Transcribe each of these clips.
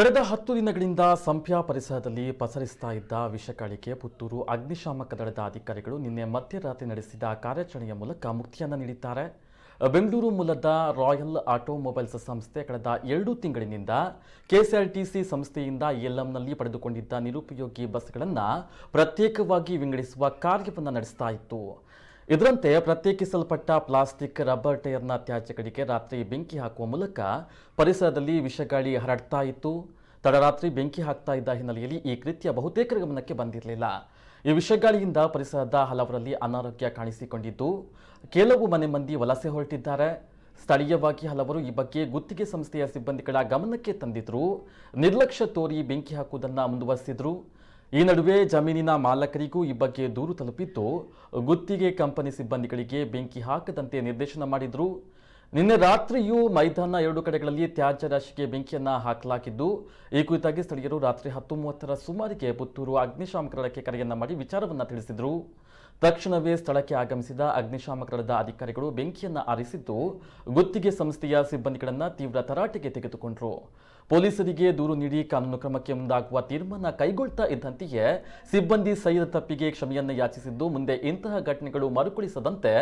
ಕಳೆದ 10 ದಿನಗಳಿಂದ ಸಂಪ್ಯ ಪರಿಸರದಲ್ಲಿ ಪಸರಿಸ್ತಾ ಇದ್ದ ವಿಷಕಾಳಿಗೆ ಪುತ್ತೂರು ಅಗ್ನಿಶಾಮಕ ದಳದ ಅಧಿಕಾರಿಗಳು ನಿನ್ನೆ ಮಧ್ಯರಾತ್ರಿ ನಡೆಸಿದ ಕಾರ್ಯಾಚರಣೆಯ ಮೂಲಕ ಮುಕ್ತಿಯನ್ನು ನೀಡಿದ್ದಾರೆ. ಬೆಂಗಳೂರು ಮೂಲದ ರಾಯಲ್ ಆಟೋಮೊಬೈಲ್ಸ್ ಸಂಸ್ಥೆ ಕಳೆದ 2 ತಿಂಗಳಿನಿಂದ ಕೆಎಸ್ಆರ್ಟಿಸಿ ಸಂಸ್ಥೆಯಿಂದ ಏಲಂನಲ್ಲಿ ಪಡೆದುಕೊಂಡಿದ್ದ ನಿರುಪಯೋಗಿ ಬಸ್ಗಳನ್ನು ಪ್ರತ್ಯೇಕವಾಗಿ ವಿಂಗಡಿಸುವ ಕಾರ್ಯವನ್ನು ನಡೆಸ್ತಾ ಇತ್ತು. ಇದರಂತೆ ಪ್ರತ್ಯೇಕಿಸಲ್ಪಟ್ಟ ಪ್ಲಾಸ್ಟಿಕ್, ರಬ್ಬರ್ ಟೈರ್ನ ತ್ಯಾಜ್ಯಗಳಿಗೆ ರಾತ್ರಿ ಬೆಂಕಿ ಹಾಕುವ ಮೂಲಕ ಪರಿಸರದಲ್ಲಿ ವಿಷಗಾಳಿ ಹರಡ್ತಾ ಇತ್ತು. ತಡರಾತ್ರಿ ಬೆಂಕಿ ಹಾಕ್ತಾ ಇದ್ದ ಹಿನ್ನೆಲೆಯಲ್ಲಿ ಈ ಕೃತ್ಯ ಬಹುತೇಕರ ಗಮನಕ್ಕೆ ಬಂದಿರಲಿಲ್ಲ. ಈ ವಿಷಗಾಳಿಯಿಂದ ಪರಿಸರದ ಹಲವರಲ್ಲಿ ಅನಾರೋಗ್ಯ ಕಾಣಿಸಿಕೊಂಡಿದ್ದು, ಕೆಲವು ಮನೆ ಮಂದಿ ವಲಸೆ ಹೊರಟಿದ್ದಾರೆ. ಸ್ಥಳೀಯವಾಗಿ ಹಲವರು ಈ ಬಗ್ಗೆ ಗುತ್ತಿಗೆ ಸಂಸ್ಥೆಯ ಸಿಬ್ಬಂದಿಗಳ ಗಮನಕ್ಕೆ ತಂದಿದ್ರು, ನಿರ್ಲಕ್ಷ್ಯ ತೋರಿ ಬೆಂಕಿ ಹಾಕುವುದನ್ನು ಮುಂದುವರೆಸಿದ್ರು. ಈ ನಡುವೆ ಜಮೀನಿನ ಮಾಲಕರಿಗೂ ಈ ಬಗ್ಗೆ ದೂರು ತಲುಪಿದ್ದು, ಗುತ್ತಿಗೆ ಕಂಪನಿ ಸಿಬ್ಬಂದಿಗಳಿಗೆ ಬೆಂಕಿ ಹಾಕದಂತೆ ನಿರ್ದೇಶನ ಮಾಡಿದ್ರು. ನಿನ್ನೆ ರಾತ್ರಿಯೂ ಮೈದಾನ 2 ಕಡೆಗಳಲ್ಲಿ ತ್ಯಾಜ್ಯ ರಾಶಿಗೆ ಬೆಂಕಿಯನ್ನು ಹಾಕಲಾಗಿದ್ದು, ಈ ಕುರಿತಾಗಿ ಸ್ಥಳೀಯರು ರಾತ್ರಿ 10:30ರ ಸುಮಾರಿಗೆ ಪುತ್ತೂರು ಅಗ್ನಿಶಾಮಕ ದಳಕ್ಕೆ ಕರೆಯನ್ನ ಮಾಡಿ ವಿಚಾರವನ್ನು ತಿಳಿಸಿದರು. ತಕ್ಷಣವೇ ಸ್ಥಳಕ್ಕೆ ಆಗಮಿಸಿದ ಅಗ್ನಿಶಾಮಕ ದಳದ ಅಧಿಕಾರಿಗಳು ಬೆಂಕಿಯನ್ನು ಆರಿಸಿದ್ದು, ಗುತ್ತಿಗೆ ಸಂಸ್ಥೆಯ ಸಿಬ್ಬಂದಿಗಳನ್ನು ತೀವ್ರ ತರಾಟೆಗೆ ತೆಗೆದುಕೊಂಡರು. ಪೊಲೀಸರಿಗೆ ದೂರು ನೀಡಿ ಕಾನೂನು ಕ್ರಮಕ್ಕೆ ಮುಂದಾಗುವ ತೀರ್ಮಾನ ಕೈಗೊಳ್ತಾ ಇದ್ದಂತೆಯೇ ಸಿಬ್ಬಂದಿ ಸೈಯದ್ ತಪ್ಪಿಗೆ ಕ್ಷಮೆಯನ್ನು ಯಾಚಿಸಿದ್ದು, ಮುಂದೆ ಇಂತಹ ಘಟನೆಗಳು ಮರುಕಳಿಸದಂತೆ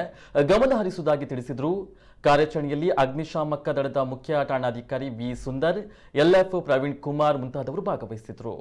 ಗಮನ ಹರಿಸುವುದಾಗಿ ತಿಳಿಸಿದರು. ಕಾರ್ಯಾಚರಣೆಯಲ್ಲಿ ಅಗ್ನಿಶಾಮಕ ದಳದ ಮುಖ್ಯ ಠಾಣಾಧಿಕಾರಿ ವಿ ಸುಂದರ್, ಎಲ್ಎಫ್ ಪ್ರವೀಣ್ ಕುಮಾರ್ ಮುಂತಾದವರು ಭಾಗವಹಿಸಿದರು.